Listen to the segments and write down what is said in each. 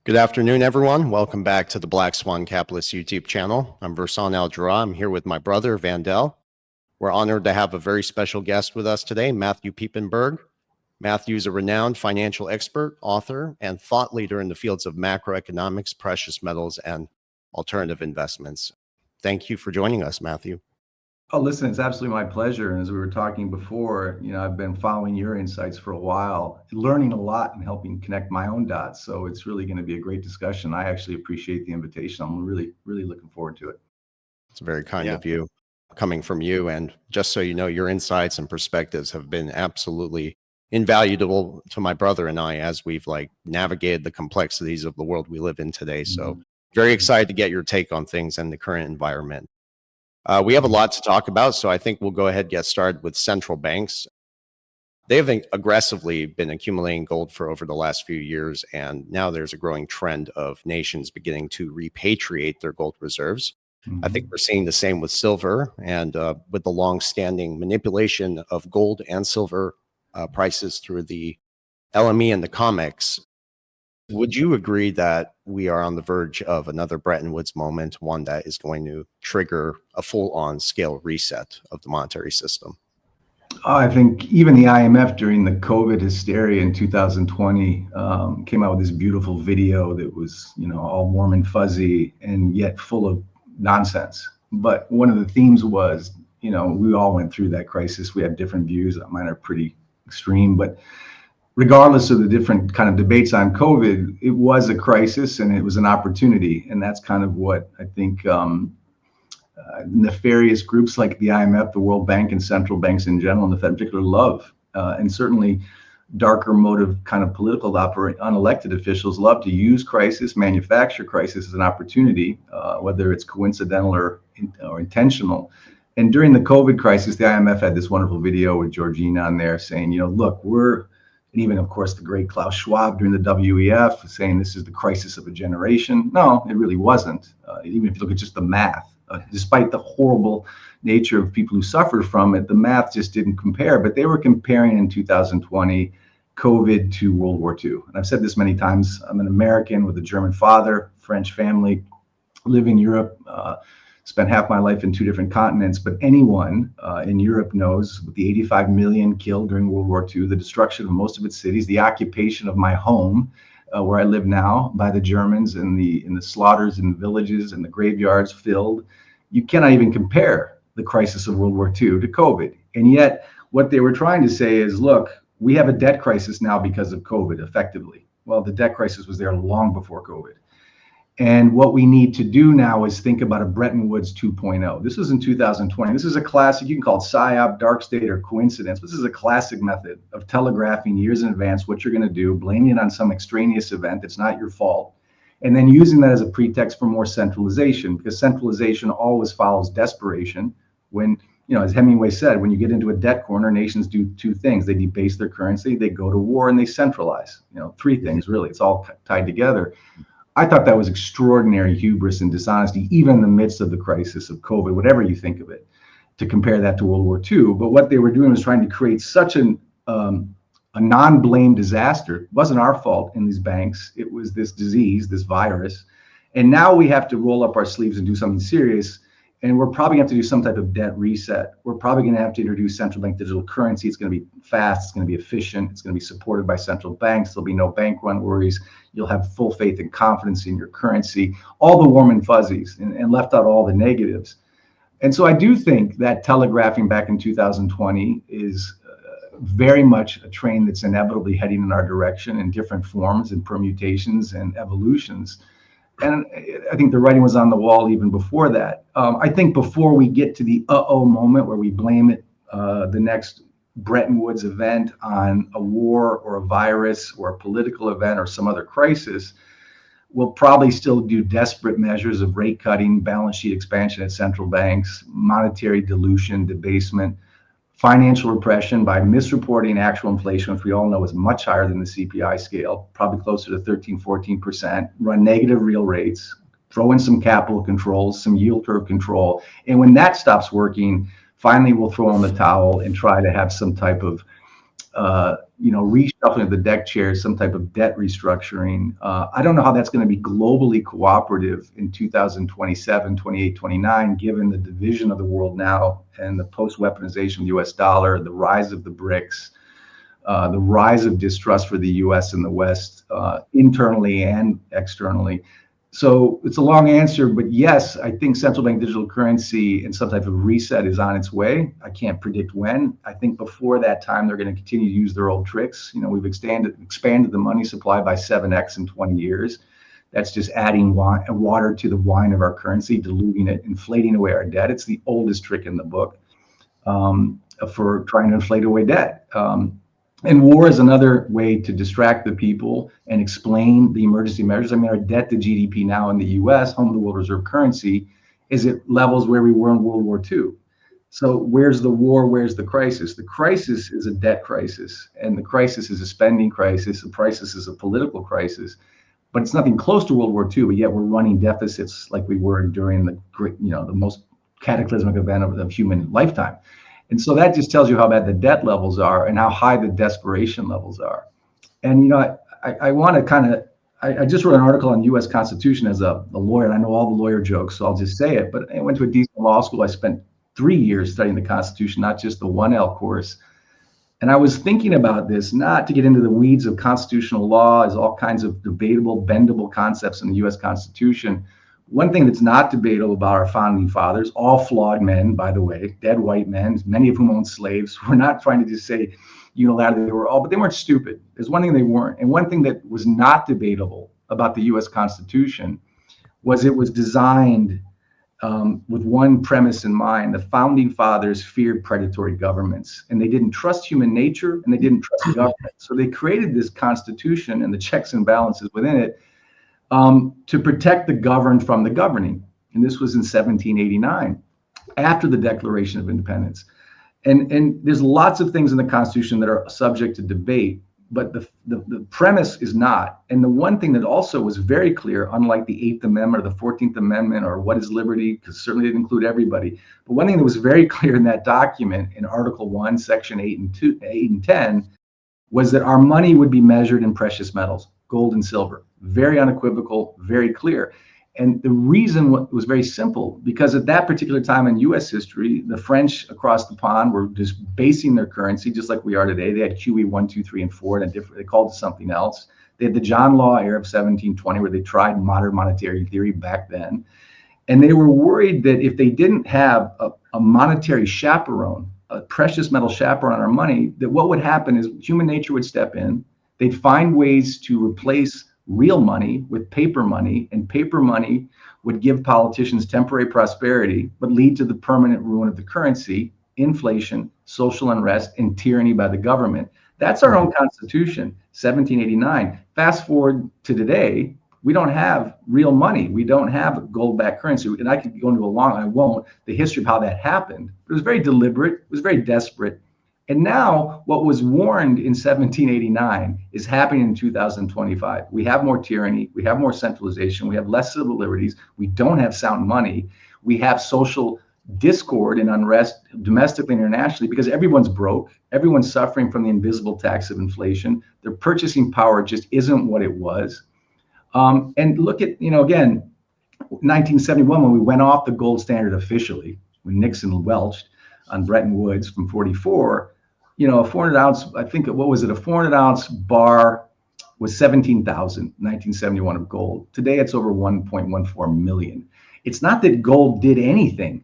Good afternoon, everyone. Welcome back to the Black Swan Capitalist YouTube channel. I'm Versan Aljarrah. I'm here with my brother, Vandel. We're honored to have a very special guest with us today, Matthew Piepenburg. Matthew is a renowned financial expert, author, and thought leader in the fields of macroeconomics, precious metals, and alternative investments. Thank you for joining us, Matthew. Oh, listen, it's absolutely my pleasure. And as we were talking before, I've been following your insights for a while, learning a lot and helping connect my own dots. So it's really going to be a great discussion. I actually appreciate the invitation. I'm really looking forward to it. It's very kind of you, coming from you. And just so you know, your insights and perspectives have been absolutely invaluable to my brother and I as we've navigated the complexities of the world we live in today. So very excited to get your take on things and the current environment. We have a lot to talk about, so I think we'll go ahead and get started with central banks. They have aggressively been accumulating gold for over the last few years, and now there's a growing trend of nations beginning to repatriate their gold reserves. I think we're seeing the same with silver, and with the long-standing manipulation of gold and silver prices through the LME and the COMEX. Would you agree that we are on the verge of another Bretton Woods moment, one that is going to trigger a full-on scale reset of the monetary system? I think even the IMF during the COVID hysteria in 2020 came out with this beautiful video that was, all warm and fuzzy and yet full of nonsense. But one of the themes was, we all went through that crisis. We had different views. Mine are pretty extreme, but regardless of the different kind of debates on COVID, it was a crisis and it was an opportunity. And that's kind of what I think nefarious groups like the IMF, the World Bank, and central banks in general, and the Fed in particular, love. And certainly darker motive kind of political unelected officials love to use crisis, manufacture crisis as an opportunity, whether it's coincidental or intentional. And during the COVID crisis, the IMF had this wonderful video with Georgina on there saying, look, and even, of course, the great Klaus Schwab during the WEF saying this is the crisis of a generation. No, it really wasn't. Even if you look at just the math, despite the horrible nature of people who suffered from it, the math just didn't compare. But they were comparing in 2020 COVID to World War II. And I've said this many times. I'm an American with a German father, French family, live in Europe, spent half my life in two different continents, but anyone in Europe knows with the 85 million killed during World War II, the destruction of most of its cities, the occupation of my home, where I live now, by the Germans, and the slaughters in the villages and the graveyards filled. You cannot even compare the crisis of World War II to COVID. And yet what they were trying to say is, look, we have a debt crisis now because of COVID, effectively. Well, the debt crisis was there long before COVID. And what we need to do now is think about a Bretton Woods 2.0. This was in 2020. This is a classic, you can call it PSYOP, dark state, or coincidence. This is a classic method of telegraphing years in advance what you're going to do, blaming it on some extraneous event that's not your fault, and then using that as a pretext for more centralization, because centralization always follows desperation. When, as Hemingway said, when you get into a debt corner, nations do two things. They debase their currency, they go to war, and they centralize. Three things, really. It's all tied together. I thought that was extraordinary hubris and dishonesty, even in the midst of the crisis of COVID, whatever you think of it, to compare that to World War II. But what they were doing was trying to create such a non-blame disaster. It wasn't our fault in these banks. It was this disease, this virus. And now we have to roll up our sleeves and do something serious. And we're probably going to have to do some type of debt reset. We're probably going to have to introduce central bank digital currency. It's going to be fast. It's going to be efficient. It's going to be supported by central banks. There'll be no bank run worries. You'll have full faith and confidence in your currency, all the warm and fuzzies, and left out all the negatives. And so I do think that telegraphing back in 2020 is very much a train that's inevitably heading in our direction in different forms and permutations and evolutions. And I think the writing was on the wall even before that. I think before we get to the moment where we blame it, the next Bretton Woods event on a war or a virus or a political event or some other crisis, we'll probably still do desperate measures of rate cutting, balance sheet expansion at central banks, monetary dilution, debasement, financial repression by misreporting actual inflation, which we all know is much higher than the CPI scale, probably closer to 13-14%, run negative real rates, throw in some capital controls, some yield curve control. And when that stops working, finally we'll throw in the towel and try to have some type of reshuffling of the deck chairs, some type of debt restructuring. I don't know how that's going to be globally cooperative in 2027, 28, 29, given the division of the world now and the post-weaponization of the US dollar, the rise of the BRICS, the rise of distrust for the US and the West, internally and externally. So it's a long answer, but yes, I think central bank digital currency and some type of reset is on its way. I can't predict when. I think before that time, they're going to continue to use their old tricks. We've expanded the money supply by 7x in 20 years. That's just adding water to the wine of our currency, diluting it, inflating away our debt. It's the oldest trick in the book for trying to inflate away debt. And war is another way to distract the people and explain the emergency measures. I mean, our debt to GDP now in the US, home of the world reserve currency, is at levels where we were in World War II. So where's the war? Where's the crisis? The crisis is a debt crisis, and the crisis is a spending crisis. The crisis is a political crisis, but it's nothing close to World War II, but yet we're running deficits like we were during the great, the most cataclysmic event of human lifetime. And so that just tells you how bad the debt levels are and how high the desperation levels are. And, I want to I just wrote an article on U.S. Constitution as a lawyer, and I know all the lawyer jokes, so I'll just say it. But I went to a decent law school. I spent 3 years studying the Constitution, not just the 1L course. And I was thinking about this, not to get into the weeds of constitutional law, as all kinds of debatable, bendable concepts in the U.S. Constitution. One thing that's not debatable about our founding fathers, all flawed men, by the way, dead white men, many of whom owned slaves. We're not trying to just say unilaterally they were all, but they weren't stupid. There's one thing they weren't. And one thing that was not debatable about the U.S. Constitution was it was designed with one premise in mind. The founding fathers feared predatory governments, and they didn't trust human nature, and they didn't trust government. So they created this Constitution and the checks and balances within it to protect the governed from the governing. And this was in 1789, after the Declaration of Independence. And there's lots of things in the Constitution that are subject to debate, but the premise is not. And the one thing that also was very clear, unlike the 8th Amendment or the 14th Amendment or what is liberty, because certainly it didn't include everybody, but one thing that was very clear in that document, in Article 1, Section 8 and 10, was that our money would be measured in precious metals, gold and silver. Very unequivocal, very clear. And the reason was very simple, because at that particular time in U.S. history, the French across the pond were just basing their currency just like we are today. They had QE 1, 2, 3, and 4, and they called it something else. They had the John Law era of 1720, where they tried modern monetary theory back then. And they were worried that if they didn't have a monetary chaperone, a precious metal chaperone on our money, that what would happen is human nature would step in. They'd find ways to replace real money with paper money, and paper money would give politicians temporary prosperity, but lead to the permanent ruin of the currency, inflation, social unrest, and tyranny by the government. That's our own Constitution, 1789. Fast forward to today, we don't have real money. We don't have gold-backed currency. And I could go into I won't, the history of how that happened. It was very deliberate. It was very desperate. And now what was warned in 1789 is happening in 2025. We have more tyranny. We have more centralization. We have less civil liberties. We don't have sound money. We have social discord and unrest domestically and internationally because everyone's broke. Everyone's suffering from the invisible tax of inflation. Their purchasing power just isn't what it was. And look at, again, 1971, when we went off the gold standard officially, when Nixon welched on Bretton Woods from 44, a 400 ounce, I think, what was it? A 400 ounce bar was 17,000, 1971 of gold. Today it's over 1.14 million. It's not that gold did anything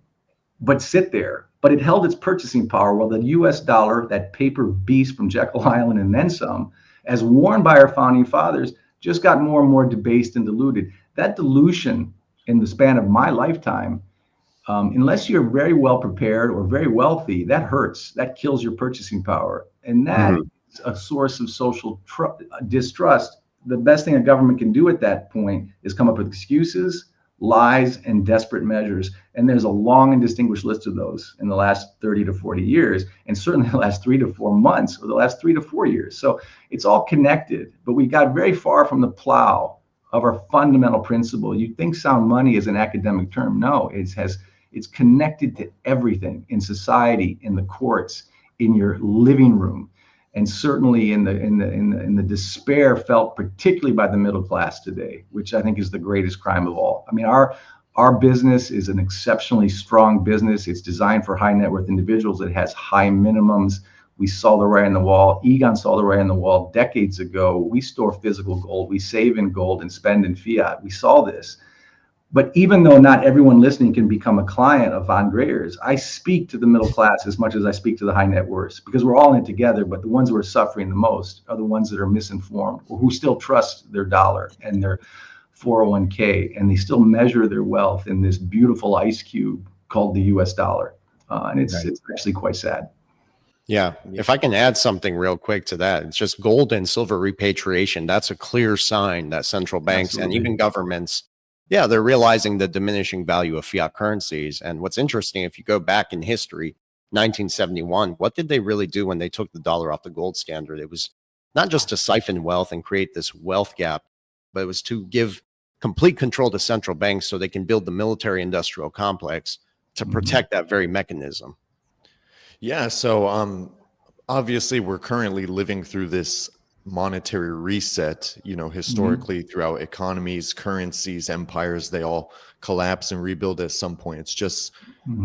but sit there, but it held its purchasing power while the US dollar, that paper beast from Jekyll Island and then some, as warned by our founding fathers, just got more and more debased and diluted. That dilution in the span of my lifetime, unless you're very well prepared or very wealthy, that hurts. That kills your purchasing power. And that is a source of social distrust. The best thing a government can do at that point is come up with excuses, lies, and desperate measures. And there's a long and distinguished list of those in the last 30 to 40 years, and certainly the last 3 to 4 months or the last 3 to 4 years. So it's all connected, but we got very far from the plow of our fundamental principle. You think sound money is an academic term. No, it's connected to everything in society, in the courts, in your living room. and certainly in the despair felt particularly by the middle class today, which I think is the greatest crime of all. I mean, our business is an exceptionally strong business. It's designed for high net worth individuals. It has high minimums. We saw the writing on the wall. Egon saw the writing on the wall decades ago. We store physical gold. We save in gold and spend in fiat. We saw this. But even though not everyone listening can become a client of Von Greyer's, I speak to the middle class as much as I speak to the high net worths, because we're all in it together. But the ones who are suffering the most are the ones that are misinformed, or who still trust their dollar and their 401k, and they still measure their wealth in this beautiful ice cube called the US dollar. And it's actually quite sad. Yeah. If I can add something real quick to that, it's just gold and silver repatriation. That's a clear sign that central banks and even governments, they're realizing the diminishing value of fiat currencies. And what's interesting, if you go back in history, 1971, what did they really do when they took the dollar off the gold standard? It was not just to siphon wealth and create this wealth gap, but it was to give complete control to central banks so they can build the military industrial complex to protect that very mechanism. Yeah. So obviously we're currently living through this monetary reset, historically throughout economies, currencies, empires, they all collapse and rebuild at some point. It's just,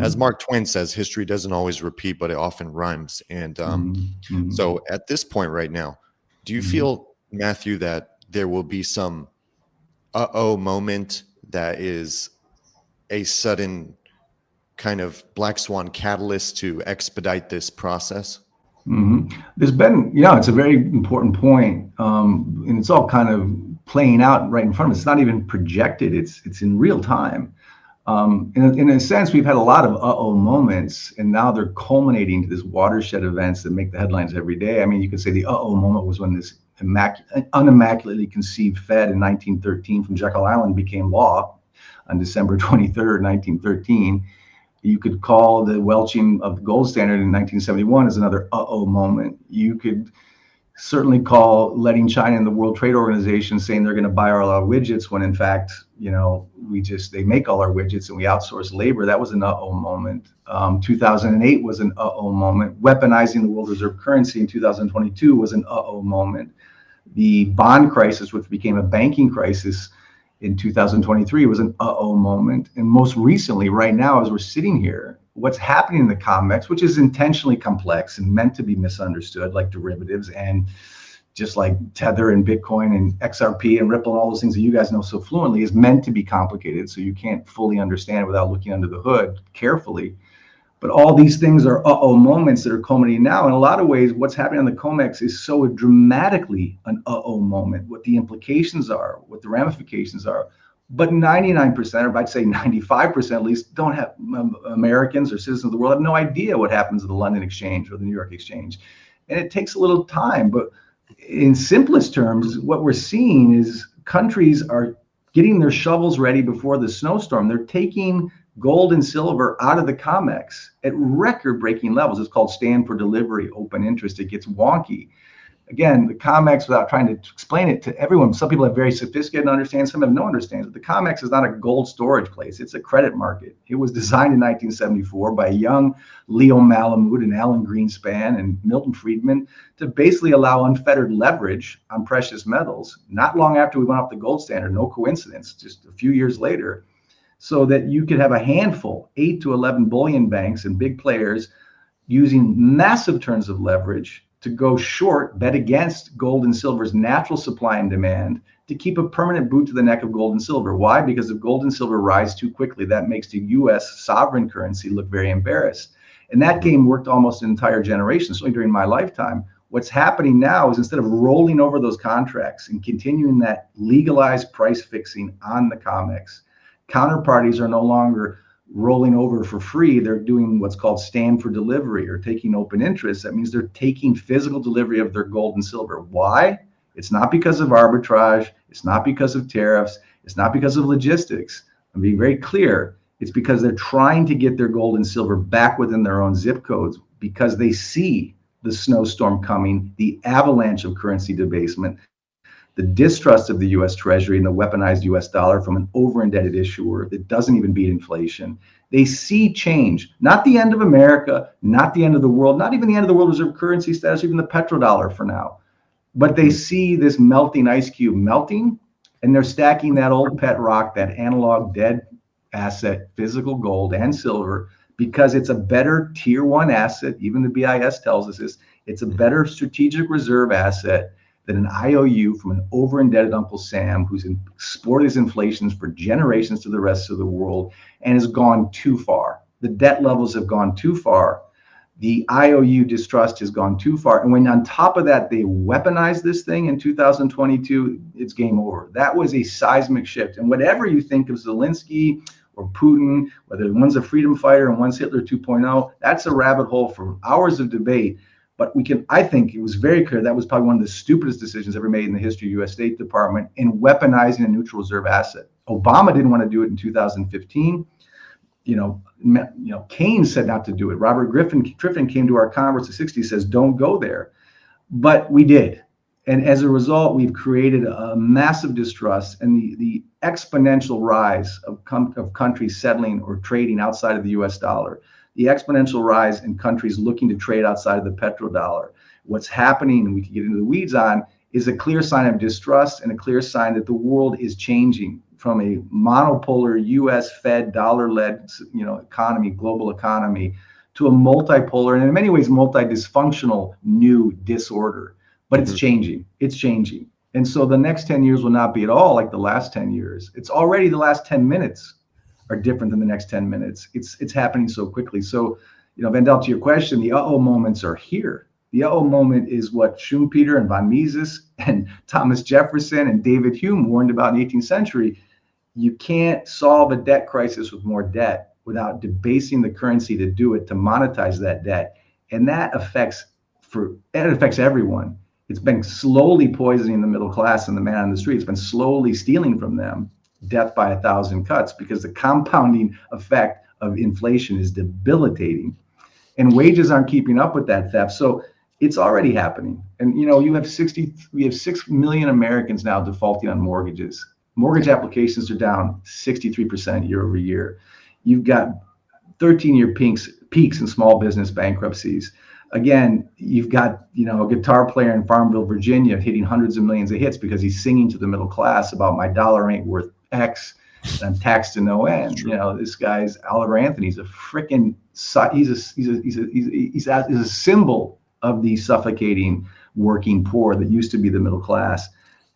as Mark Twain says, history doesn't always repeat, but it often rhymes. And so at this point right now, do you feel, Matthew, that there will be some moment that is a sudden kind of black swan catalyst to expedite this process? There's been, it's a very important point, and it's all kind of playing out right in front of us. It's not even projected; it's in real time. In a sense, we've had a lot of moments, and now they're culminating to this watershed events that make the headlines every day. I mean, you could say the moment was when this unimmaculately conceived Fed in 1913 from Jekyll Island became law on December 23rd, 1913. You could call the welching of the gold standard in 1971 as another moment. You could certainly call letting China and the World Trade Organization saying they're going to buy all our widgets when in fact, they make all our widgets and we outsource labor. That was an moment. 2008 was an moment. Weaponizing the world reserve currency in 2022 was an moment. The bond crisis, which became a banking crisis in 2023, was an moment. And most recently, right now, as we're sitting here, what's happening in the COMEX, which is intentionally complex and meant to be misunderstood, like derivatives and just like Tether and Bitcoin and XRP and Ripple and all those things that you guys know so fluently, is meant to be complicated. So you can't fully understand it without looking under the hood carefully. But all these things are moments that are culminating now. In a lot of ways, what's happening on the COMEX is so dramatically an moment, what the implications are, what the ramifications are. But 99%, or I'd say 95% at least, don't have Americans or citizens of the world have no idea what happens at the London Exchange or the New York Exchange. And it takes a little time. But in simplest terms, what we're seeing is countries are getting their shovels ready before the snowstorm. They're taking gold and silver out of the COMEX at record-breaking levels. It's called stand for delivery, open interest. It gets wonky. Again, the COMEX, without trying to explain it to everyone, some people have very sophisticated understanding, some have no understanding. But the COMEX is not a gold storage place. It's a credit market. It was designed in 1974 by young Leo Malamud and Alan Greenspan and Milton Friedman to basically allow unfettered leverage on precious metals. Not long after we went off the gold standard, no coincidence, just a few years later, so that you could have a handful, 8 to 11 bullion banks and big players using massive turns of leverage to go short, bet against gold and silver's natural supply and demand to keep a permanent boot to the neck of gold and silver. Why? Because if gold and silver rise too quickly, that makes the US sovereign currency look very embarrassed. And that game worked almost an entire generation, certainly during my lifetime. What's happening now is instead of rolling over those contracts and continuing that legalized price fixing on the COMEX, counterparties are no longer rolling over for free. They're doing what's called stand for delivery or taking open interest. That means they're taking physical delivery of their gold and silver. Why? It's not because of arbitrage. It's not because of tariffs. It's not because of logistics. I'm being very clear. It's because they're trying to get their gold and silver back within their own zip codes because they see the snowstorm coming, the avalanche of currency debasement. the distrust of the US Treasury and the weaponized US dollar from an over-indebted issuer that doesn't even beat inflation. They see change, not the end of America, not the end of the world, not even the end of the world reserve currency status, even the petrodollar for now. But they see this melting ice cube melting, and they're stacking that old pet rock, that analog dead asset, physical gold and silver, because it's a better tier one asset. Even the BIS tells us this. It's a better strategic reserve asset than an IOU from an over-indebted Uncle Sam who's exported his inflations for generations to the rest of the world and has gone too far. The debt levels have gone too far. The IOU distrust has gone too far. And when on top of that, they weaponize this thing in 2022, it's game over. That was a seismic shift. And whatever you think of Zelensky or Putin, whether one's a freedom fighter and one's Hitler 2.0, that's a rabbit hole for hours of debate. But I think it was very clear that was probably one of the stupidest decisions ever made in the history of U.S. State Department in weaponizing a neutral reserve asset. Obama didn't want to do it in 2015. Keynes said not to do it. Robert Griffin came to our conference in the 60s, says, don't go there. But we did. And as a result, we've created a massive distrust, and the exponential rise of countries settling or trading outside of the US dollar, the exponential rise in countries looking to trade outside of the petrodollar. What's happening, and we can get into the weeds on, is a clear sign of distrust and a clear sign that the world is changing from a monopolar US Fed dollar-led economy, global economy, to a multipolar and in many ways multi-dysfunctional new disorder. But it's changing. It's changing. And so the next 10 years will not be at all like the last 10 years. It's already the last 10 minutes are different than the next 10 minutes. It's happening so quickly. So, Vandal, to your question, the uh-oh moments are here. The uh-oh moment is what Schumpeter and von Mises and Thomas Jefferson and David Hume warned about in the 18th century. You can't solve a debt crisis with more debt without debasing the currency to do it, to monetize that debt. And that affects everyone. It's been slowly poisoning the middle class and the man on the street. It's been slowly stealing from them, death by 1,000 cuts, because the compounding effect of inflation is debilitating. And wages aren't keeping up with that theft. So it's already happening. And we have 6 million Americans now defaulting on mortgages. Mortgage applications are down 63% year over year. You've got 13-year peaks in small business bankruptcies. Again, you've got a guitar player in Farmville, Virginia, hitting hundreds of millions of hits because he's singing to the middle class about my dollar ain't worth X, and I'm taxed to no end. This guy's Oliver Anthony's a freaking he's a symbol of the suffocating working poor that used to be the middle class.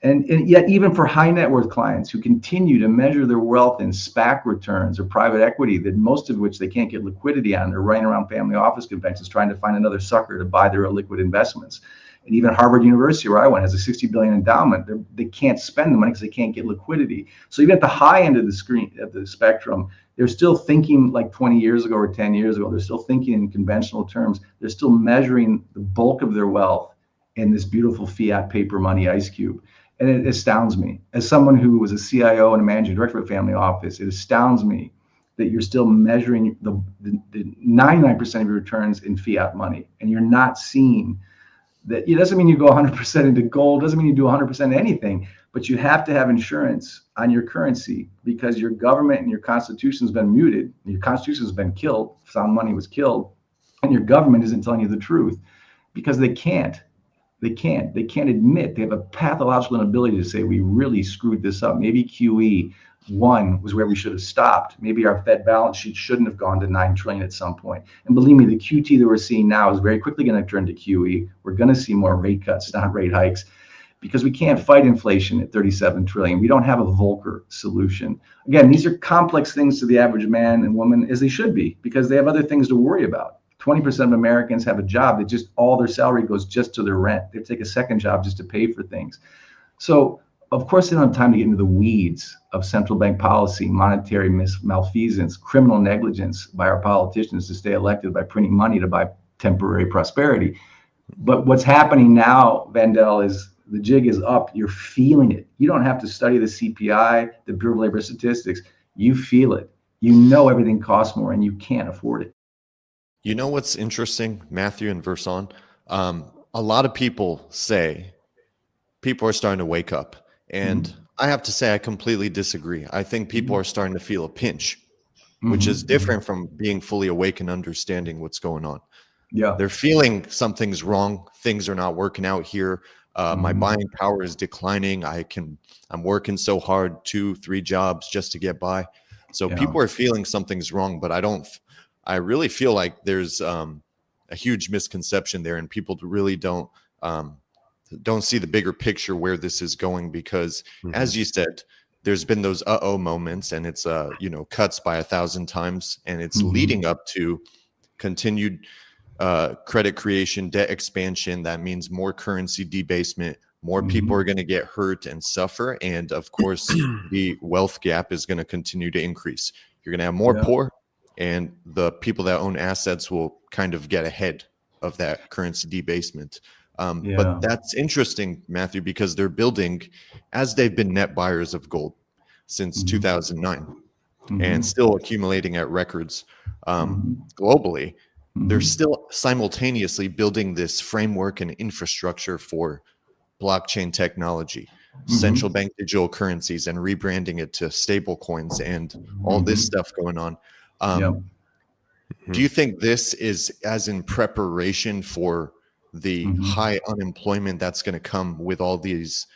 And yet, even for high net worth clients who continue to measure their wealth in SPAC returns or private equity, that most of which they can't get liquidity on, they're running around family office conventions trying to find another sucker to buy their illiquid investments. And even Harvard University, where I went, has a $60 billion endowment. They can't spend the money because they can't get liquidity. So even at the high end of the spectrum, they're still thinking like 20 years ago or 10 years ago. They're still thinking in conventional terms. They're still measuring the bulk of their wealth in this beautiful fiat paper money ice cube. And it astounds me, as someone who was a CIO and a managing director of a family office, it astounds me that you're still measuring the 99% of your returns in fiat money. And you're not seeing that. It doesn't mean you go 100% into gold, doesn't mean you do 100% anything, but you have to have insurance on your currency because your government and your constitution has been muted. Your constitution has been killed. Sound money was killed. And your government isn't telling you the truth because they can't. They can't admit, they have a pathological inability to say we really screwed this up. Maybe QE1 was where we should have stopped. Maybe our Fed balance sheet shouldn't have gone to 9 trillion at some point. And believe me, the QT that we're seeing now is very quickly going to turn to QE. We're going to see more rate cuts, not rate hikes, because we can't fight inflation at 37 trillion. We don't have a Volcker solution. Again, these are complex things to the average man and woman, as they should be, because they have other things to worry about. 20% of Americans have a job that just all their salary goes just to their rent. They take a second job just to pay for things. So, of course, they don't have time to get into the weeds of central bank policy, monetary malfeasance, criminal negligence by our politicians to stay elected by printing money to buy temporary prosperity. But what's happening now, Vandal, is the jig is up. You're feeling it. You don't have to study the CPI, the Bureau of Labor Statistics. You feel it. You know everything costs more and you can't afford it. You know what's interesting, Matthew and Versan? A lot of people say, people are starting to wake up. And I have to say, I completely disagree. I think people are starting to feel a pinch, which is different from being fully awake and understanding what's going on. Yeah. They're feeling something's wrong. Things are not working out here. My buying power is declining. I'm working so hard, 2-3 jobs just to get by. So people are feeling something's wrong, but I really feel like there's a huge misconception there, and people really don't see the bigger picture where this is going, because as you said, there's been those moments, and it's cuts by 1,000 times, and it's leading up to continued credit creation, debt expansion. That means more currency debasement, more people are going to get hurt and suffer, and of course the wealth gap is going to continue to increase. You're going to have more poor, and the people that own assets will kind of get ahead of that currency debasement. But that's interesting, Matthew, because they're building, as they've been net buyers of gold since 2009 and still accumulating at records globally. They're still simultaneously building this framework and infrastructure for blockchain technology, central bank digital currencies, and rebranding it to stable coins and all this stuff going on. Do you think this is as in preparation for the high unemployment that's going to come with all these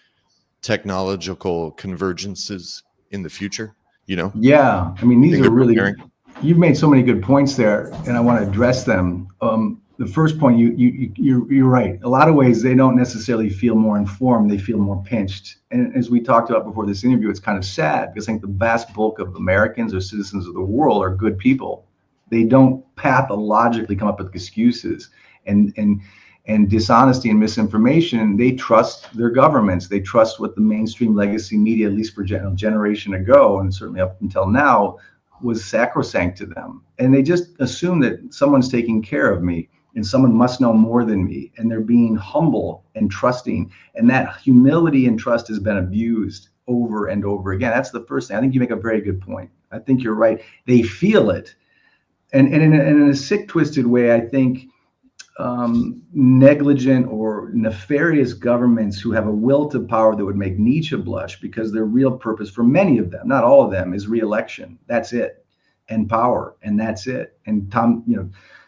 technological convergences in the future? Yeah, I mean, these are really preparing? You've made so many good points there, and I want to address them. The first point, you're right. A lot of ways they don't necessarily feel more informed; they feel more pinched. And as we talked about before this interview, it's kind of sad because I think the vast bulk of Americans or citizens of the world are good people. They don't pathologically come up with excuses and dishonesty and misinformation. They trust their governments. They trust what the mainstream legacy media, at least for a generation ago, and certainly up until now, was sacrosanct to them. And they just assume that someone's taking care of me and someone must know more than me. And they're being humble and trusting. And that humility and trust has been abused over and over again. That's the first thing. I think you make a very good point. I think you're right. They feel it. And in a sick, twisted way, I think negligent or nefarious governments who have a will to power that would make Nietzsche blush, because their real purpose for many of them, not all of them, is re-election. That's it, and power, and that's it. And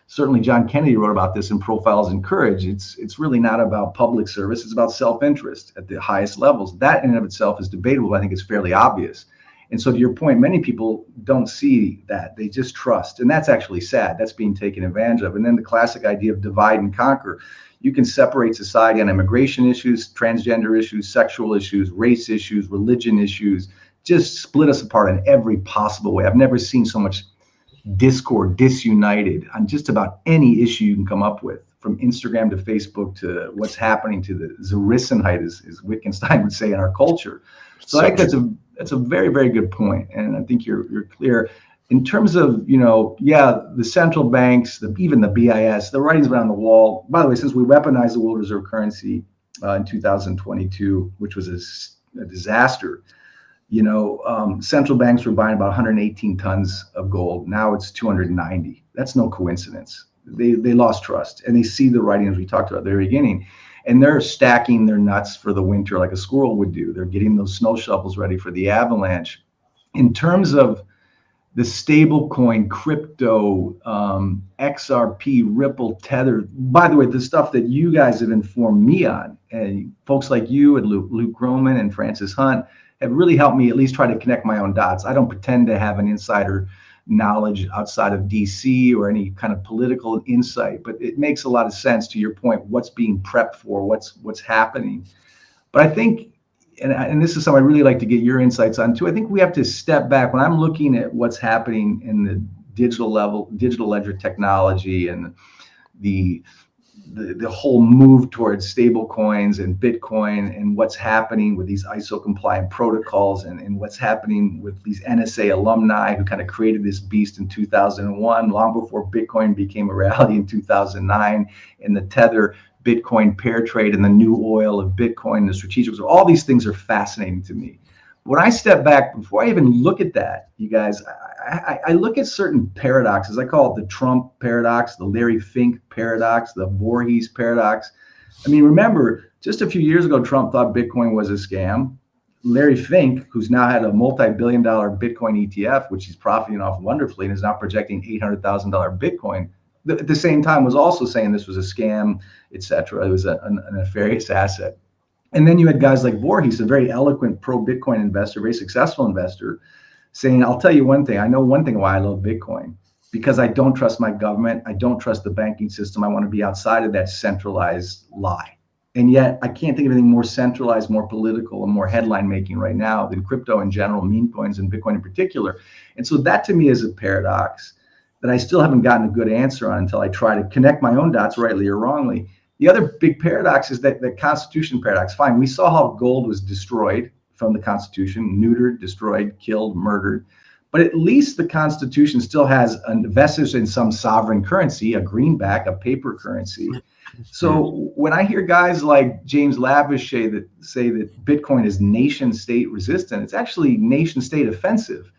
certainly John Kennedy wrote about this in Profiles in Courage. It's really not about public service. It's about self-interest at the highest levels. That in and of itself is debatable. I think it's fairly obvious. And so to your point, many people don't see that. They just trust. And that's actually sad. That's being taken advantage of. And then the classic idea of divide and conquer. You can separate society on immigration issues, transgender issues, sexual issues, race issues, religion issues. Just split us apart in every possible way. I've never seen so much discord, disunited on just about any issue you can come up with, from Instagram to Facebook to what's happening to the Zerrissenheit, as Wittgenstein would say, in our culture. So I think that's a very, very good point. And I think you're clear. In terms of, the central banks, even the BIS, the writing's been on the wall. By the way, since we weaponized the world reserve currency in 2022, which was a disaster, central banks were buying about 118 tons of gold. Now it's 290. That's no coincidence. They lost trust, and they see the writing, as we talked about at the very beginning. And they're stacking their nuts for the winter like a squirrel would do. They're getting those snow shovels ready for the avalanche. In terms of the stablecoin, crypto, XRP, Ripple, Tether, by the way, the stuff that you guys have informed me on, and folks like you and Luke Groman and Francis Hunt have really helped me at least try to connect my own dots. I don't pretend to have an insider knowledge outside of DC or any kind of political insight, but it makes a lot of sense, to your point, what's being prepped for, what's happening. But I think, and this is something I really like to get your insights on too, I think we have to step back. When I'm looking at what's happening in the digital ledger technology, and the whole move towards stable coins and Bitcoin, and what's happening with these ISO compliant protocols, and what's happening with these NSA alumni who kind of created this beast in 2001, long before Bitcoin became a reality in 2009, and the Tether Bitcoin pair trade and the new oil of Bitcoin, the strategic, so all these things are fascinating to me. When I step back, before I even look at that, you guys, I look at certain paradoxes. I call it the Trump paradox, the Larry Fink paradox, the Voorhees paradox. I mean, remember, Just a few years ago, Trump thought Bitcoin was a scam. Larry Fink, who's now had a multi-billion-dollar Bitcoin ETF, which he's profiting off wonderfully, and is now projecting $800,000 Bitcoin, at the same time was also saying this was a scam, etc. It was a nefarious asset. And then you had guys like Voorhees, a very eloquent pro-Bitcoin investor, very successful investor, saying, I'll tell you one thing. I know one thing why I love Bitcoin, because I don't trust my government. I don't trust the banking system. I want to be outside of that centralized lie. And yet I can't think of anything more centralized, more political, and more headline making right now than crypto in general, meme coins and Bitcoin in particular. And so that to me is a paradox that I still haven't gotten a good answer on until I try to connect my own dots, rightly or wrongly. The other big paradox is that the Constitution paradox. Fine, we saw how gold was destroyed from the Constitution, neutered, destroyed, killed, murdered. But at least the Constitution still has a vestige in some sovereign currency, a greenback, a paper currency. So when I hear guys like James Lavish say that Bitcoin is nation state resistant, it's actually nation state offensive,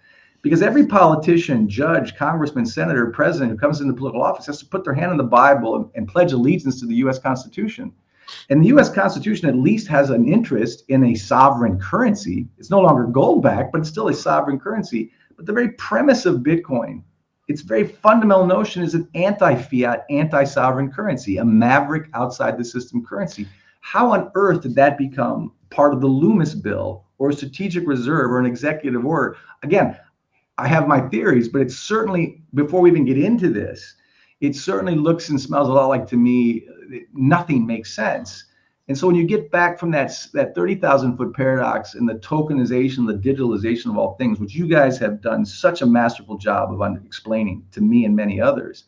because every politician, judge, congressman, senator, president who comes into political office has to put their hand on the Bible and pledge allegiance to the U.S. Constitution. And the U.S. Constitution at least has an interest in a sovereign currency. It's no longer gold backed, but it's still a sovereign currency. But the very premise of Bitcoin, its very fundamental notion, is an anti-fiat, anti-sovereign currency, a maverick outside the system currency. How on earth did that become part of the Loomis bill or a strategic reserve or an executive order? Again, I have my theories, but it's certainly, before we even get into this, it certainly looks and smells a lot like, to me, nothing makes sense. And so when you get back from that 30,000 foot paradox and the tokenization, the digitalization of all things, which you guys have done such a masterful job of explaining to me and many others,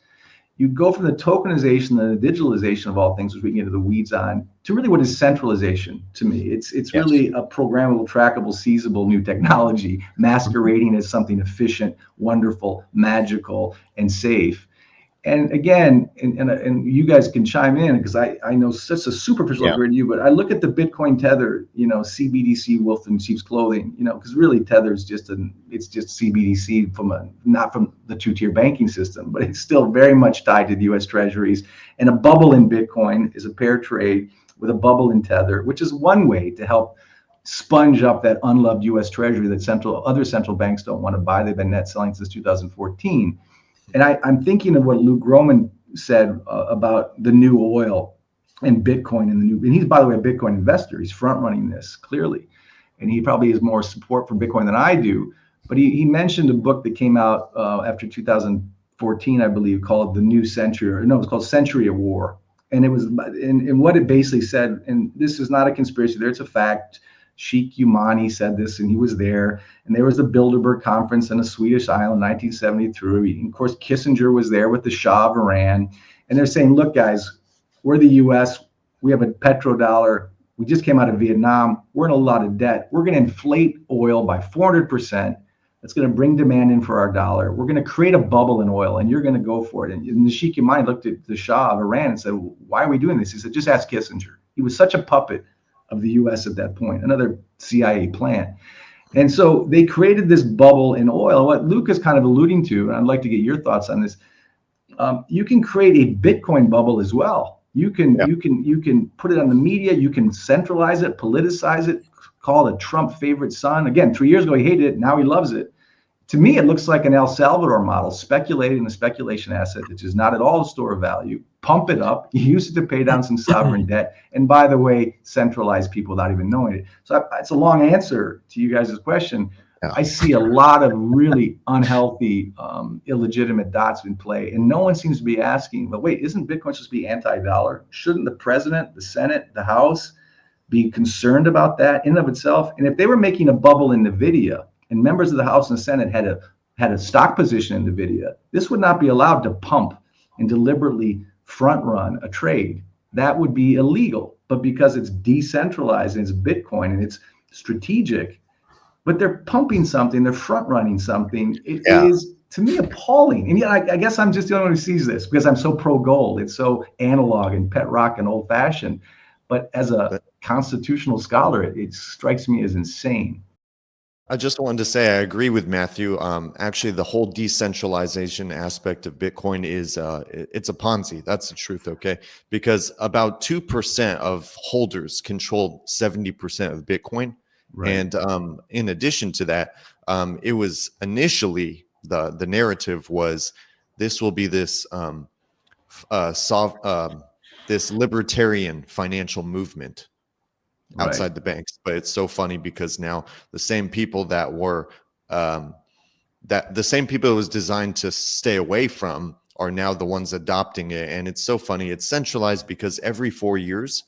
you go from the tokenization and the digitalization of all things, which we can get into the weeds on, to really what is centralization to me. It's really a programmable, trackable, seizable new technology masquerading as something efficient, wonderful, magical, and safe. And again, and you guys can chime in, because I know such a superficial grid you, but I look at the Bitcoin Tether, CBDC wolf in sheep's clothing, because really Tether is just it's just CBDC not from the two-tier banking system, but it's still very much tied to the U.S. Treasuries. And a bubble in Bitcoin is a pair trade with a bubble in Tether, which is one way to help sponge up that unloved U.S. Treasury that other central banks don't want to buy. They've been net selling since 2014. And I'm thinking of what Luke Gromen said about the new oil and Bitcoin and he's, by the way, a Bitcoin investor. He's front running this clearly. And he probably has more support for Bitcoin than I do. But he mentioned a book that came out after 2014, I believe, called The New Century, it was called Century of War. And it was, and what it basically said, and this is not a conspiracy theory, it's a fact. Sheikh Yamani said this, and he was there. And there was the Bilderberg conference in a Swedish island, 1973. And of course, Kissinger was there with the Shah of Iran. And they're saying, look, guys, we're the U.S. We have a petrodollar. We just came out of Vietnam. We're in a lot of debt. We're going to inflate oil by 400%. That's going to bring demand in for our dollar. We're going to create a bubble in oil, and you're going to go for it. And the Sheikh Yamani looked at the Shah of Iran and said, why are we doing this? He said, just ask Kissinger. He was such a puppet of the U.S. at that point, another CIA plant. And so they created this bubble in oil. What Luke is kind of alluding to, and I'd like to get your thoughts on this, you can create a Bitcoin bubble as well. You can put it on the media, you can centralize it, politicize it, call it a Trump favorite son. Again, 3 years ago he hated it, now he loves it. To me, it looks like an El Salvador model, speculating a speculation asset, which is not at all a store of value. Pump it up, use it to pay down some sovereign debt, and by the way, centralize people without even knowing it. So it's a long answer to you guys' question. Yeah. I see a lot of really unhealthy, illegitimate dots in play, and no one seems to be asking, but wait, isn't Bitcoin supposed to be anti-dollar? Shouldn't the president, the Senate, the House be concerned about that in and of itself? And if they were making a bubble in NVIDIA, and members of the House and Senate had a stock position in NVIDIA, this would not be allowed to pump and deliberately front run a trade. That would be illegal. But because it's decentralized and it's Bitcoin and it's strategic, but they're pumping something, they're front running something. It is, to me, appalling. And yet I guess I'm just the only one who sees this because I'm so pro gold. It's so analog and pet rock and old fashioned. But as a constitutional scholar, it strikes me as insane. I just wanted to say I agree with Matthew. Actually, the whole decentralization aspect of Bitcoin is it's a Ponzi. That's the truth, okay? Because about 2% of holders control 70% of Bitcoin. Right. And in addition to that, it was initially the narrative was this will be this this libertarian financial movement outside Right. the banks. But it's so funny because now the same people that were that the same people it was designed to stay away from are now the ones adopting it. And it's so funny. It's centralized because every 4 years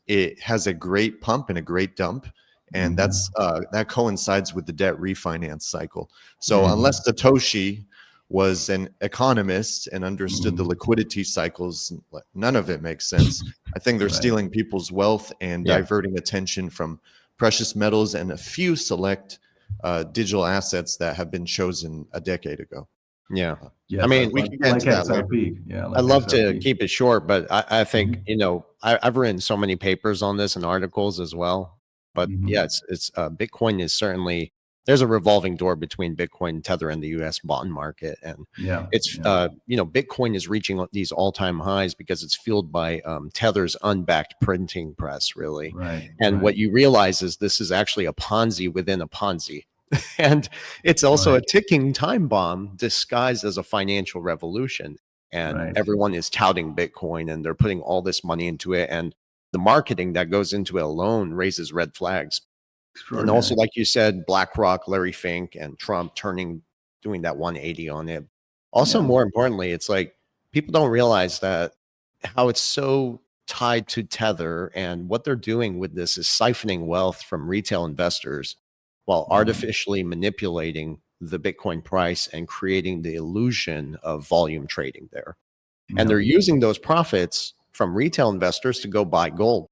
it has a great pump and a great dump. And that's that coincides with the debt refinance cycle. So unless Satoshi was an economist and understood the liquidity cycles, none of it makes sense. I think they're stealing people's wealth and diverting attention from precious metals and a few select digital assets that have been chosen a decade ago. Yeah. Yes, I mean, we can get into that later. XRP. Yeah, I'd love to XRP. keep it short, but I think, I've written so many papers on this and articles as well. But yeah, it's Bitcoin is certainly, there's a revolving door between Bitcoin, Tether, and the US bond market. And it's, Bitcoin is reaching these all-time highs because it's fueled by Tether's unbacked printing press, really. Right. And what you realize is this is actually a Ponzi within a Ponzi. And it's also a ticking time bomb disguised as a financial revolution. And everyone is touting Bitcoin and they're putting all this money into it. And the marketing that goes into it alone raises red flags. And also, like you said, BlackRock, Larry Fink, and Trump doing that 180 on it. Also, more importantly, it's like people don't realize that how it's so tied to Tether, and what they're doing with this is siphoning wealth from retail investors while artificially manipulating the Bitcoin price and creating the illusion of volume trading there. And they're using those profits from retail investors to go buy gold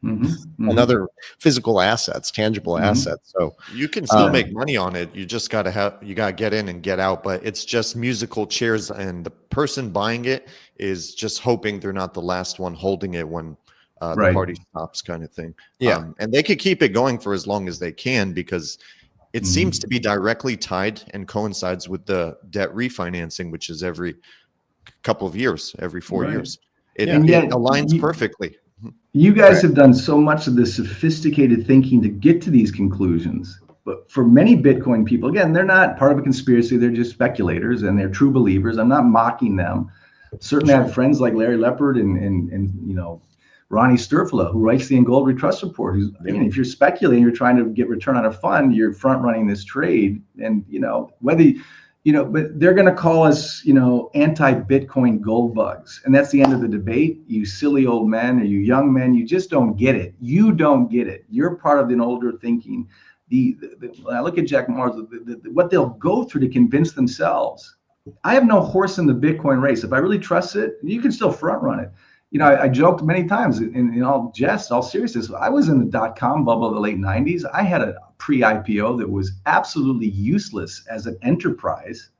and other physical assets, tangible assets. So you can still make money on it. You just got to get in and get out, but it's just musical chairs. And the person buying it is just hoping they're not the last one holding it when the party stops, kind of thing. And they could keep it going for as long as they can because it seems to be directly tied and coincides with the debt refinancing, which is every couple of years, every 4 years. It aligns perfectly. You guys have done so much of this sophisticated thinking to get to these conclusions. But for many Bitcoin people, again, they're not part of a conspiracy. They're just speculators and they're true believers. I'm not mocking them. Certainly I have friends like Larry Leopard and Ronnie Sturfla, who writes the In Gold Trust Report. Who's, if you're speculating, you're trying to get return on a fund, you're front running this trade. And, but they're going to call us, anti-Bitcoin gold bugs. And that's the end of the debate. You silly old men or you young men, you just don't get it. You don't get it. You're part of an older thinking. When I look at Jack Mars, what they'll go through to convince themselves. I have no horse in the Bitcoin race. If I really trust it, you can still front run it. I joked many times in all jest, all seriousness. I was in the .com bubble of the late 90s. I had a pre-IPO that was absolutely useless as an enterprise,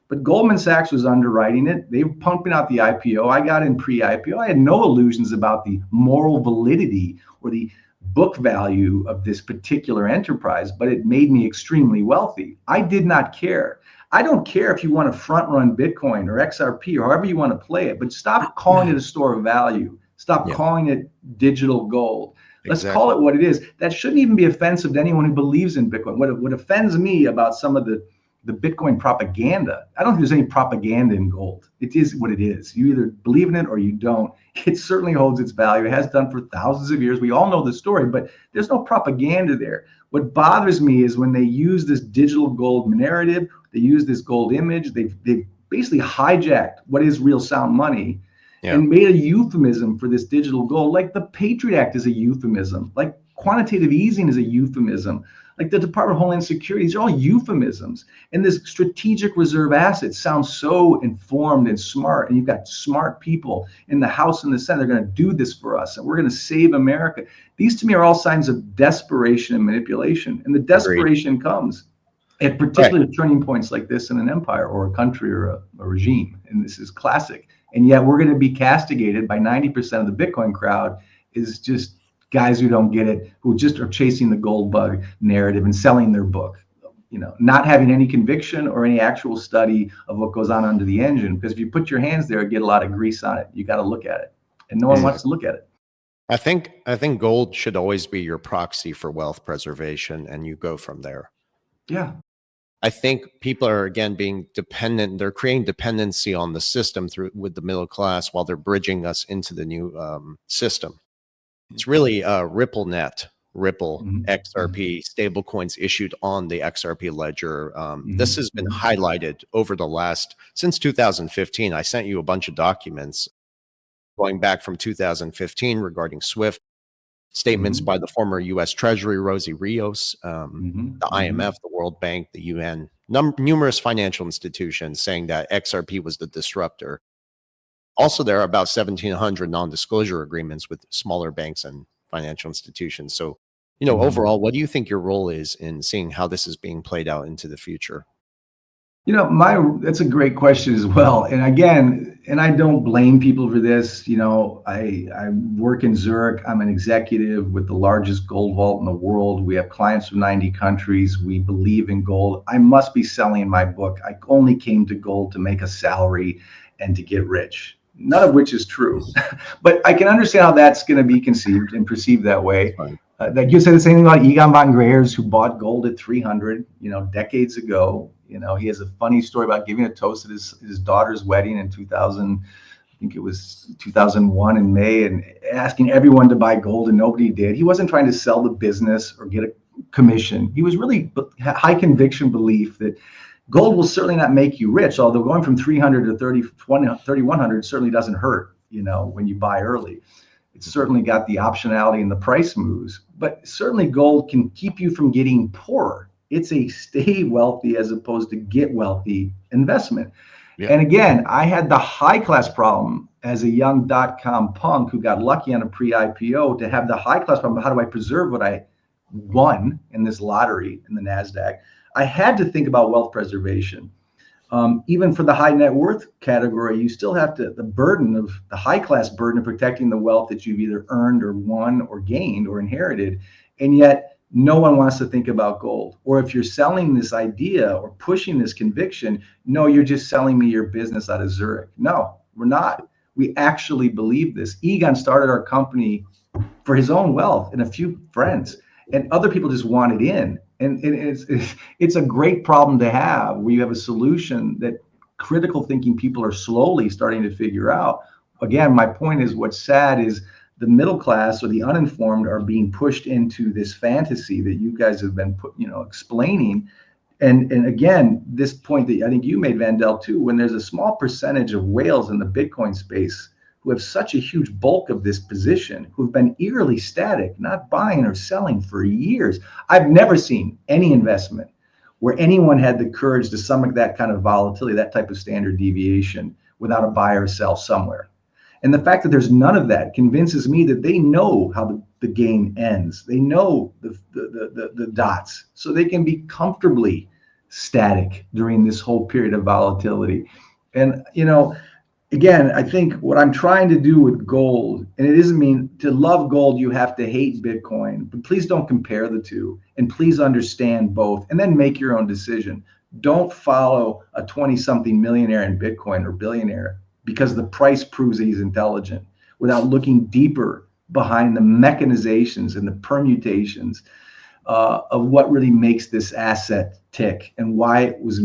but Goldman Sachs was underwriting it. They were pumping out the IPO. I got in pre-IPO. I had no illusions about the moral validity or the book value of this particular enterprise, but it made me extremely wealthy. I did not care. I don't care if you want to front run Bitcoin or XRP or however you want to play it, but stop calling it a store of value. Stop calling it digital gold. Let's call it what it is. That shouldn't even be offensive to anyone who believes in Bitcoin. What offends me about some of the Bitcoin propaganda, I don't think there's any propaganda in gold. It is what it is. You either believe in it or you don't. It certainly holds its value. It has done for thousands of years. We all know the story, but there's no propaganda there. What bothers me is when they use this digital gold narrative, they use this gold image, they've basically hijacked what is real sound money and made a euphemism for this digital gold. Like the Patriot Act is a euphemism, like quantitative easing is a euphemism, like the Department of Homeland Security. These are all euphemisms. And this strategic reserve asset sounds so informed and smart. And you've got smart people in the House and the Senate. They're going to do this for us and we're going to save America. These to me are all signs of desperation and manipulation. And the desperation comes at particular turning points like this in an empire or a country or a regime. And this is classic. And yet we're going to be castigated by 90% of the Bitcoin crowd is just guys who don't get it, who just are chasing the gold bug narrative and selling their book, not having any conviction or any actual study of what goes on under the engine. Because if you put your hands there, get a lot of grease on it. You got to look at it, and no one wants to look at it. I think gold should always be your proxy for wealth preservation, and you go from there. Yeah. I think people are, again, being dependent. They're creating dependency on the system with the middle class while they're bridging us into the new system. It's really RippleNet, Ripple, XRP, stablecoins issued on the XRP ledger. This has been highlighted over since 2015. I sent you a bunch of documents going back from 2015 regarding SWIFT. Statements by the former U.S. Treasury, Rosie Rios, the IMF, the World Bank, the UN, numerous financial institutions saying that XRP was the disruptor. Also, there are about 1,700 non-disclosure agreements with smaller banks and financial institutions. So, overall, what do you think your role is in seeing how this is being played out into the future? That's a great question as well. And again, I don't blame people for this. I work in Zurich. I'm an executive with the largest gold vault in the world. We have clients from 90 countries. We believe in gold. I must be selling my book. I only came to gold to make a salary and to get rich. None of which is true. But I can understand how that's going to be conceived and perceived that way. That you said the same thing about Egon von Greyer's, who bought gold at 300, decades ago. He has a funny story about giving a toast at his daughter's wedding in 2000. I think it was 2001 in May, and asking everyone to buy gold, and nobody did. He wasn't trying to sell the business or get a commission. He was really high conviction belief that gold will certainly not make you rich, although going from 300 to 3,100 certainly doesn't hurt, when you buy early. It's certainly got the optionality and the price moves, but certainly gold can keep you from getting poorer. It's a stay wealthy as opposed to get wealthy investment. Yeah. And again, I had the high class problem as a young .com punk who got lucky on a pre-IPO to have the high class problem. How do I preserve what I won in this lottery in the NASDAQ? I had to think about wealth preservation. Even for the high net worth category, you still have the burden of the high class burden of protecting the wealth that you've either earned or won or gained or inherited. And yet no one wants to think about gold. Or if you're selling this idea or pushing this conviction, no, you're just selling me your business out of Zurich. No, we're not. We actually believe this. Egon started our company for his own wealth and a few friends, and other people just wanted in. And it's a great problem to have, where you have a solution that critical thinking people are slowly starting to figure out. Again, my point is, what's sad is the middle class or the uninformed are being pushed into this fantasy that you guys have been explaining. And again, this point that I think you made, Vandell, too, when there's a small percentage of whales in the Bitcoin space who have such a huge bulk of this position, who've been eerily static, not buying or selling for years. I've never seen any investment where anyone had the courage to stomach that kind of volatility, that type of standard deviation, without a buy or sell somewhere. And the fact that there's none of that convinces me that they know how the game ends. They know the dots, so they can be comfortably static during this whole period of volatility. And, again, I think what I'm trying to do with gold, and it doesn't mean to love gold, you have to hate Bitcoin, but please don't compare the two, and please understand both, and then make your own decision. Don't follow a 20-something millionaire in Bitcoin or billionaire because the price proves that he's intelligent, without looking deeper behind the mechanizations and the permutations of what really makes this asset tick, and why it was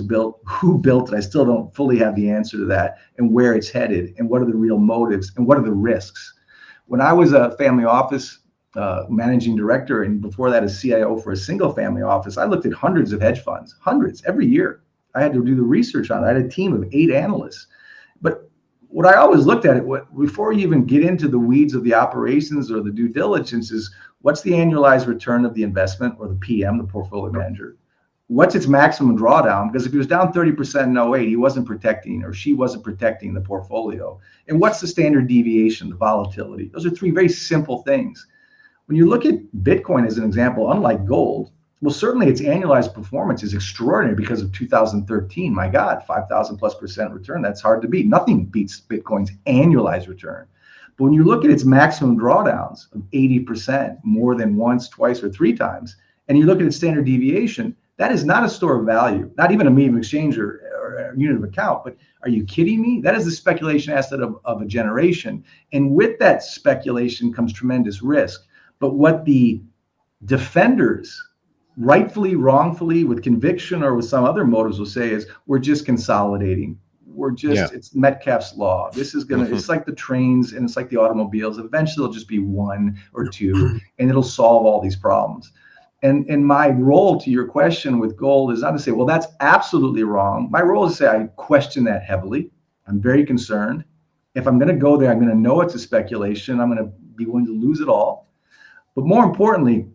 built, who built it. I still don't fully have the answer to that, and where it's headed, and what are the real motives, and what are the risks. When I was a family office managing director, and before that a CIO for a single family office, I looked at hundreds of hedge funds, hundreds every year. I had to do the research on it. I had a team of 8 analysts. But what I always looked at before you even get into the weeds of the operations or the due diligence is, what's the annualized return of the investment, or the PM, the portfolio manager? What's its maximum drawdown? Because if he was down 30% in 08, he wasn't protecting, or she wasn't protecting the portfolio. And what's the standard deviation, the volatility? Those are 3 very simple things. When you look at Bitcoin as an example, unlike gold, well, certainly its annualized performance is extraordinary because of 2013. My God, 5,000+% return. That's hard to beat. Nothing beats Bitcoin's annualized return. But when you look at its maximum drawdowns of 80%, more than once, twice, or three times, and you look at its standard deviation, that is not a store of value, not even a medium exchange or a unit of account. But are you kidding me? That is the speculation asset of a generation. And with that speculation comes tremendous risk. But what the defenders, rightfully, wrongfully, with conviction or with some other motives, will say is, we're just consolidating. We're just, it's Metcalfe's law. This is going to, it's like the trains and it's like the automobiles. Eventually it'll just be one or two and it'll solve all these problems. And my role, to your question with gold, is not to say, well, that's absolutely wrong. My role is to say I question that heavily. I'm very concerned. If I'm going to go there, I'm going to know it's a speculation. I'm going to be willing to lose it all. But more importantly,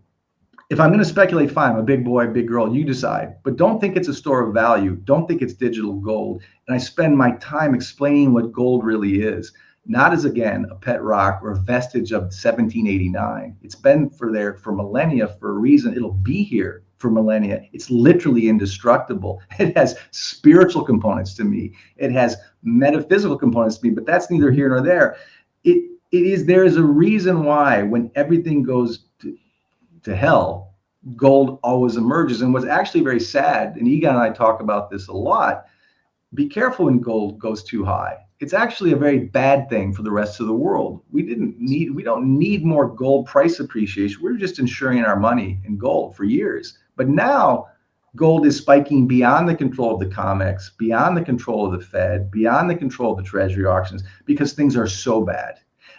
if I'm going to speculate, fine, I'm a big boy, big girl, you decide. But don't think it's a store of value. Don't think it's digital gold. And I spend my time explaining what gold really is. Not as, again, a pet rock or a vestige of 1789. It's been there for millennia for a reason. It'll be here for millennia. It's literally indestructible. It has spiritual components to me. It has metaphysical components to me, but that's neither here nor there. There is a reason why when everything goes to hell, gold always emerges. And what's actually very sad, and Egon and I talk about this a lot, be careful when gold goes too high. It's actually a very bad thing for the rest of the world. We don't need more gold price appreciation. We're just insuring our money in gold for years. But now gold is spiking beyond the control of the COMEX, beyond the control of the Fed, beyond the control of the Treasury auctions, because things are so bad.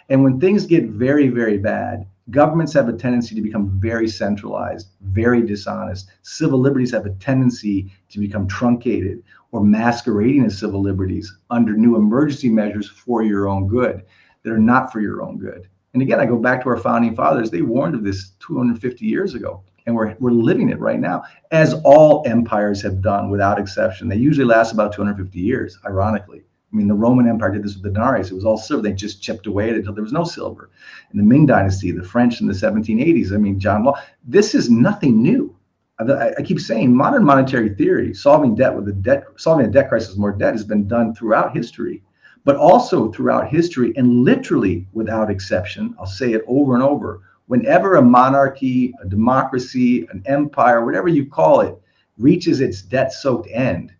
And when things get very, very bad, governments have a tendency to become very centralized, very dishonest. Civil liberties have a tendency to become truncated or masquerading as civil liberties under new emergency measures for your own good that are not for your own good. And again, I go back to our founding fathers. They warned of this 250 years ago, and we're living it right now, as all empires have done without exception. They usually last about 250 years, ironically. I mean, the Roman Empire did this with the denarius. It was all silver. They just chipped away at it until there was no silver. In the Ming Dynasty, the French in the 1780s, I mean, John Law, this is nothing new. I keep saying modern monetary theory, solving a debt crisis with more debt, has been done throughout history, but also throughout history and literally without exception. I'll say it over and over. Whenever a monarchy, a democracy, an empire, whatever you call it, reaches its debt-soaked end,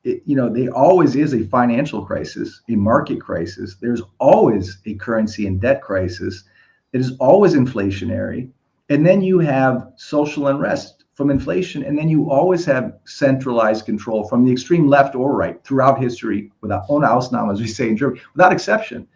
there always is a financial crisis, a market crisis. There's always a currency and debt crisis. It is always inflationary. And then you have social unrest from inflation. And then you always have centralized control from the extreme left or right throughout history, without ohne Ausnahme, as we say in Germany, without exception.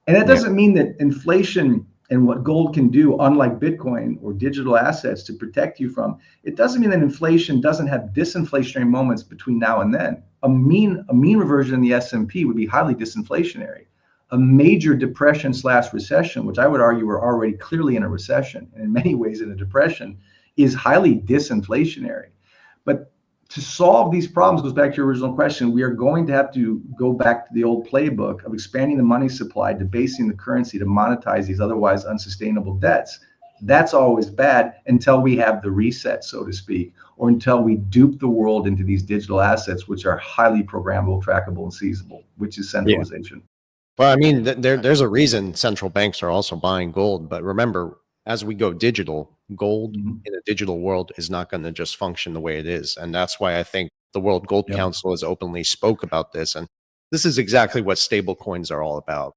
And that doesn't mean that inflation and what gold can do, unlike Bitcoin or digital assets, to protect you from, it doesn't mean that inflation doesn't have disinflationary moments between now and then. A mean reversion in the S&P would be highly disinflationary. A major depression/recession, which I would argue we're already clearly in a recession, and in many ways in a depression, is highly disinflationary. But to solve these problems, goes back to your original question, we are going to have to go back to the old playbook of expanding the money supply, debasing the currency to monetize these otherwise unsustainable debts. That's always bad until we have the reset, so to speak, or until we dupe the world into these digital assets, which are highly programmable, trackable, and seizable, which is centralization. Well, I mean, there's a reason central banks are also buying gold. But remember, as we go digital, gold in a digital world is not going to just function the way it is. And that's why I think the World Gold Council has openly spoke about this. And this is exactly what stable coins are all about.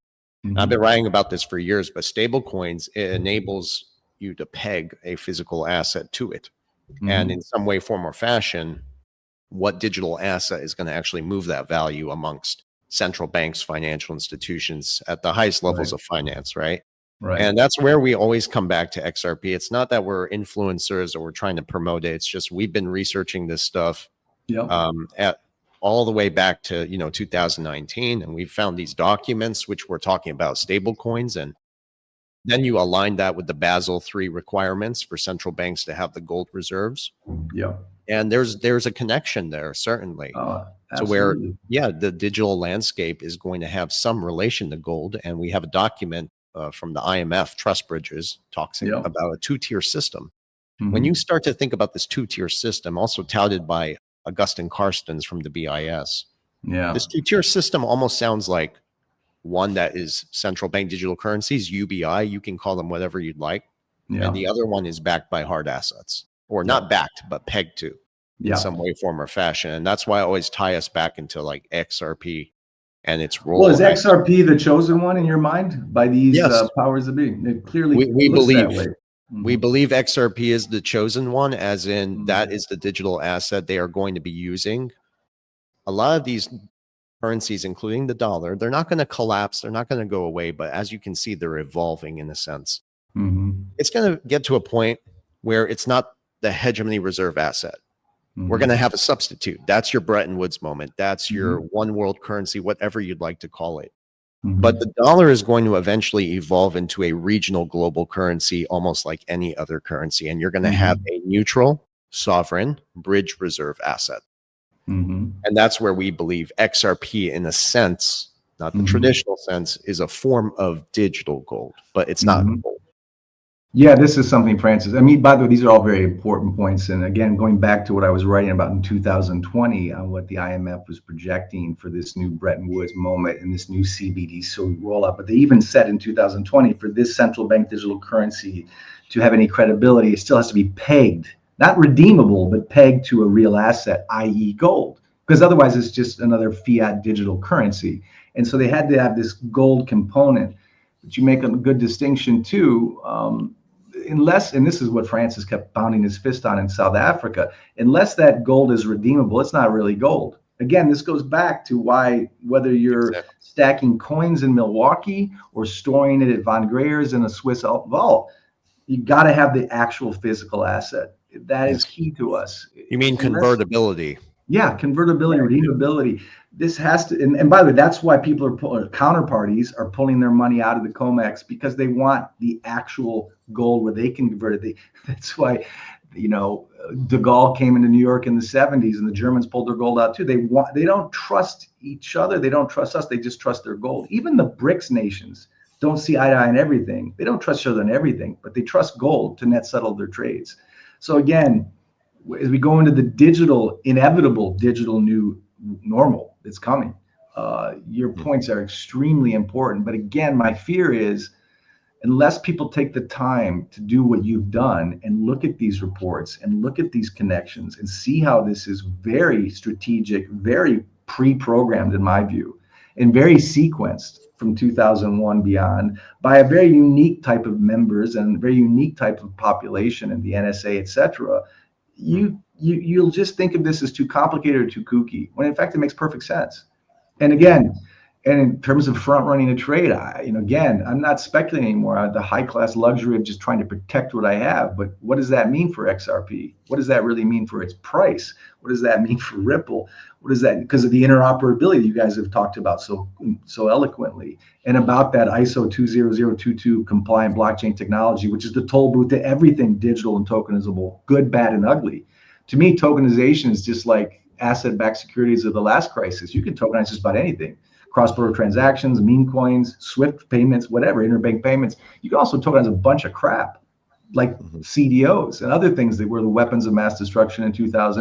I've been writing about this for years, but stable coins, it enables you to peg a physical asset to it. And in some way, form, or fashion, what digital asset is going to actually move that value amongst central banks, financial institutions at the highest levels of finance, right? And that's where we always come back to XRP. It's not that we're influencers or we're trying to promote it. It's just we've been researching this stuff at all the way back to 2019, and we found these documents which were talking about stable coins, and then you align that with the Basel III requirements for central banks to have the gold reserves. And there's a connection there, certainly, to where the digital landscape is going to have some relation to gold. And we have a document from the IMF Trust Bridges talks about a two-tier system. When you start to think about this two-tier system, also touted by Augustine Carstens from the BIS, this two-tier system almost sounds like One that is central bank digital currencies, UBI, you can call them whatever you'd like. Yeah. And the other one is backed by hard assets, or Yeah. not backed, but pegged to in some way, form, or fashion. And that's why I always tie us back into like XRP and its role. Well, is XRP the chosen one in your mind by these Yes. powers that be? It clearly we looks believe that way. we believe XRP is the chosen one, as in that is the digital asset they are going to be using. A lot of these currencies, including the dollar, they're not going to collapse. They're not going to go away. But as you can see, they're evolving in a sense. It's going to get to a point where it's not the hegemony reserve asset. We're going to have a substitute. That's your Bretton Woods moment. That's your one world currency, whatever you'd like to call it. But the dollar is going to eventually evolve into a regional global currency, almost like any other currency. And you're going to have a neutral, sovereign, bridge reserve asset. And that's where we believe XRP, in a sense, not the traditional sense, is a form of digital gold, but it's not gold. Yeah, this is something, Francis. I mean, by the way, these are all very important points. And again, going back to what I was writing about in 2020 on what the IMF was projecting for this new Bretton Woods moment and this new CBDC rollout. But they even said in 2020, for this central bank digital currency to have any credibility, it still has to be pegged, not redeemable, but pegged to a real asset, i.e. gold, because otherwise it's just another fiat digital currency. And so they had to have this gold component. But you make a good distinction too, unless, and this is what Francis kept pounding his fist on in South Africa, unless that gold is redeemable, it's not really gold. Again, this goes back to why, whether you're stacking coins in Milwaukee or storing it at Von Greyer's in a Swiss vault, you got to have the actual physical asset. That is key to us. You mean convertibility? Yeah, convertibility, redeemability. This has to, and by the way, that's why people are counterparties are pulling their money out of the COMEX, because they want the actual gold where they can convert it. That's why, you know, de Gaulle came into New York in the 70s and the Germans pulled their gold out too. They don't trust each other. They don't trust us. They just trust their gold. Even the BRICS nations don't see eye to eye in everything. They don't trust each other in everything, but they trust gold to net settle their trades. So again, as we go into the digital, inevitable digital new normal that's coming, your points are extremely important. But again, my fear is, unless people take the time to do what you've done and look at these reports and look at these connections and see how this is very strategic, very pre-programmed in my view, and very sequenced from 2001 beyond by a very unique type of members and very unique type of population and the NSA, et cetera, you'll just think of this as too complicated or too kooky, when in fact it makes perfect sense. And again, and in terms of front running a trade, again, I'm not speculating anymore. I have the high class luxury of just trying to protect what I have. But what does that mean for XRP? What does that really mean for its price? What does that mean for Ripple? What is that? Because of the interoperability you guys have talked about so eloquently, and about that ISO 20022 compliant blockchain technology, which is the toll booth to everything digital and tokenizable, good, bad, and ugly. To me, tokenization is just like asset-backed securities of the last crisis. You can tokenize just about anything. Cross-border transactions, meme coins, SWIFT payments, whatever, interbank payments. You can also tokenize a bunch of crap, like CDOs and other things that were the weapons of mass destruction in 2000.